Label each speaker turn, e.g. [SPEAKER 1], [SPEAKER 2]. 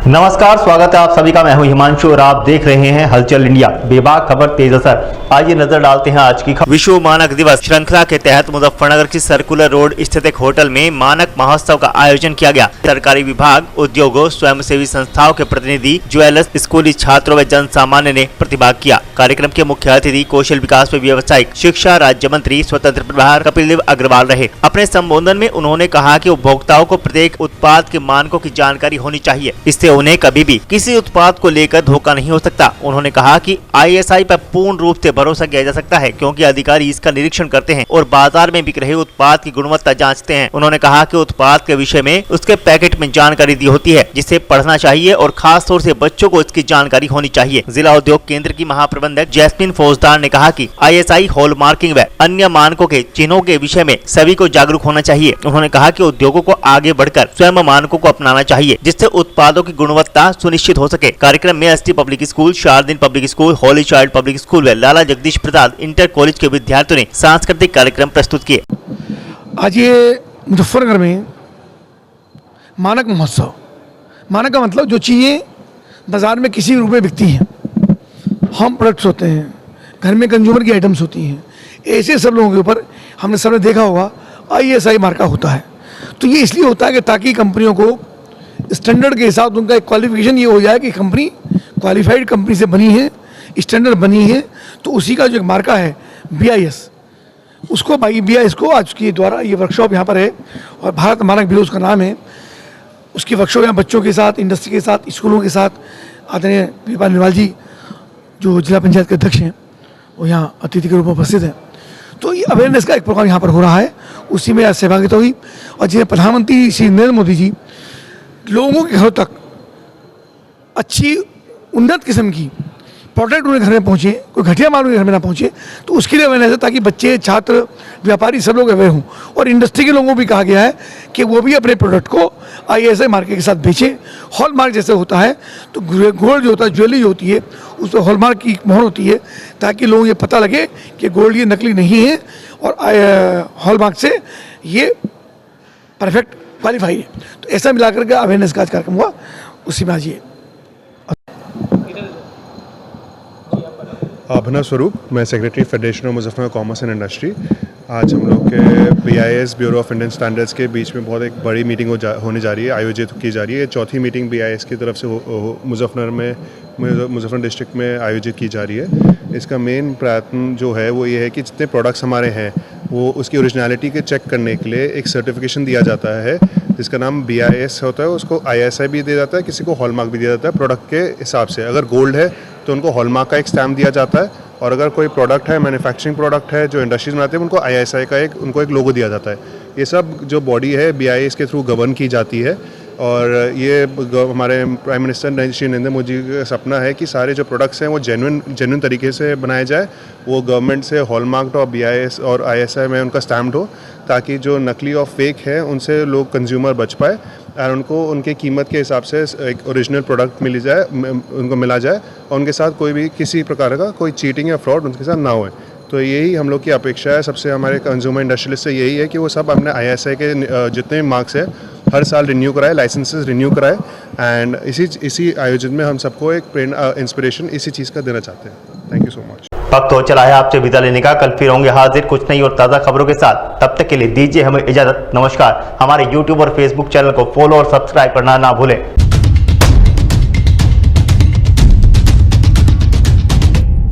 [SPEAKER 1] नमस्कार, स्वागत है आप सभी का। मैं हूं हिमांशु और आप देख रहे हैं हलचल इंडिया। बेबाक खबर तेज असर। आइए नजर डालते हैं आज की खबर। विश्व मानक दिवस श्रृंखला के तहत मुजफ्फरनगर की सर्कुलर रोड स्थित एक होटल में मानक महोत्सव का आयोजन किया गया। सरकारी विभाग, उद्योगों, स्वयंसेवी संस्थाओं के प्रतिनिधि, ज्वेलर्स, स्कूली छात्रों व जन सामान्य ने प्रतिभाग किया। कार्यक्रम के मुख्य अतिथि कौशल विकास व व्यवसायिक शिक्षा राज्य मंत्री स्वतंत्र प्रभार कपिल अग्रवाल रहे। अपने संबोधन में उन्होंने कहा कि उपभोक्ताओं को प्रत्येक उत्पाद के मानकों की जानकारी होनी चाहिए, इससे उन्हें कभी भी किसी उत्पाद को लेकर धोखा नहीं हो सकता। उन्होंने कहा कि ISI पर पूर्ण रूप से भरोसा किया जा सकता है, क्योंकि अधिकारी इसका निरीक्षण करते हैं और बाजार में बिक रहे उत्पाद की गुणवत्ता जांचते हैं। उन्होंने कहा कि उत्पाद के विषय में उसके पैकेट में जानकारी दी होती है, जिसे पढ़ना चाहिए और खास तौर से बच्चों को इसकी जानकारी होनी चाहिए। जिला उद्योग केंद्र की महाप्रबंधक जैस्मिन फौजदार ने कहा कि ISI हॉलमार्किंग व अन्य मानकों के चिन्हों के विषय में सभी को जागरूक होना चाहिए। उन्होंने कहा कि उद्योगों को आगे बढ़कर स्वयं मानकों को अपनाना चाहिए, जिससे उत्पादों की गुणवत्ता सुनिश्चित हो सके। कार्यक्रम में ST पब्लिक स्कूल, शारदीन public school, holy child public school व लाला जगदीश प्रसाद इंटर कॉलेज के विद्यार्थियों ने सांस्कृतिक कार्यक्रम प्रस्तुत किए।
[SPEAKER 2] आज ये मुजफ्फरनगर में मानक महोत्सव, मानक का मतलब जो चीज़ें बाजार में किसी रूप में बिकती हैं, होम प्रोडक्ट्स होते हैं, घर में कंज्यूमर की आइटम्स होती हैं, ऐसे सब लोगों के ऊपर हमने सबने देखा होगा ISI मार्का होता है। तो ये इसलिए होता है कि ताकि कंपनियों को स्टैंडर्ड के हिसाब से उनका एक क्वालिफिकेशन ये हो जाए कि कंपनी क्वालिफाइड कंपनी से बनी है, स्टैंडर्ड बनी है। तो उसी का जो एक मार्का है BIS, उसको BIS को आज के द्वारा ये वर्कशॉप यहाँ पर है और भारत मानक ब्यूरो उसका नाम है। उसकी वर्कशॉप यहाँ बच्चों के साथ, इंडस्ट्री के साथ, स्कूलों के साथ आदरणीय वीरपाल निवाल जी जो जिला पंचायत के अध्यक्ष हैं वो यहाँ अतिथि के रूप में उपस्थित हैं। तो ये अवेयरनेस का एक प्रोग्राम यहाँ पर हो रहा है, उसी में आज सहभागिता हुई। और जिन्हें प्रधानमंत्री श्री नरेंद्र मोदी जी लोगों के घरों तक अच्छी उन्नत किस्म की प्रोडक्ट उनके घर में पहुँचे, कोई घटिया माल उनके घर में ना पहुँचे, तो उसके लिए अवेयरनेस है ताकि बच्चे, छात्र, व्यापारी सब लोग अवेयर हों। और इंडस्ट्री के लोगों को भी कहा गया है कि वो भी अपने प्रोडक्ट को ISI मार्के के साथ बेचें। हॉलमार्क जैसे होता है तो गोल्ड जो होता है, ज्वेलरी जो होती है, उस पर हॉलमार्क की मोहर होती है ताकि लोगों को ये पता लगे कि गोल्ड ये नकली नहीं है और हॉलमार्क से ये परफेक्ट क्वालिफाई है। तो ऐसा मिलाकर के अवेयरनेस का आज कार्यक्रम हुआ, उसी में आज ये।
[SPEAKER 3] अभिनव स्वरूप, मैं secretary federation of Muzaffarnagar commerce and industry. आज हम लोग के BIS bureau of Indian standards के बीच में बहुत एक बड़ी मीटिंग होने जा रही है, आयोजित की जा रही है। चौथी मीटिंग BIS की तरफ से मुजफ्फरनगर डिस्ट्रिक्ट में आयोजित की जा रही है। इसका मेन प्रयत्न जो है वो ये है कि जितने प्रोडक्ट्स हमारे हैं वो उसकी ओरिजिनलिटी के चेक करने के लिए एक सर्टिफिकेशन दिया जाता है जिसका नाम BIS होता है। उसको ISI भी दिया जाता है, किसी को हॉलमार्क भी दिया जाता है प्रोडक्ट के हिसाब से। अगर गोल्ड है तो उनको हॉलमार्क का एक स्टैम्प दिया जाता है, और अगर कोई प्रोडक्ट है, मैन्युफैक्चरिंग प्रोडक्ट है जो इंडस्ट्रीज बनाते हैं, उनको ISI का उनको एक लोगो दिया जाता है। ये सब जो बॉडी है BIS के थ्रू गवर्न की जाती है। और ये हमारे प्राइम मिनिस्टर श्री नरेंद्र मोदी का सपना है कि सारे जो प्रोडक्ट्स हैं वो जेन्युइन तरीके से बनाए जाए, वो गवर्नमेंट से हॉलमार्क्ड और BIS और ISI में उनका स्टैम्प्ड हो, ताकि जो नकली और फेक है उनसे लोग कंज्यूमर बच पाए और उनको उनके कीमत के हिसाब से एक ओरिजिनल प्रोडक्ट उनको मिला जाए और उनके साथ कोई भी किसी प्रकार का कोई चीटिंग या फ्रॉड उनके साथ ना हो। तो यही हम लोग की अपेक्षा है सबसे, हमारे कंज्यूमर इंडस्ट्रियलिस्ट से यही है कि वो सब अपने ISI के जितने मार्क्स है हर साल रिन्यू कराए, लाइसेंसेस रिन्यू कराए। एंड इसी आयोजन में हम सबको एक प्रेरणा, इंस्पिरेशन इसी चीज़ का देना चाहते हैं। Thank you so much.
[SPEAKER 1] वक्त हो चला है आपसे विदा लेने का। कल फिर होंगे हाजिर कुछ नई और ताज़ा खबरों के साथ। तब तक के लिए दीजिए हमें इजाज़त। नमस्कार। हमारे YouTube और Facebook चैनल को फॉलो और सब्सक्राइब करना ना भूलें।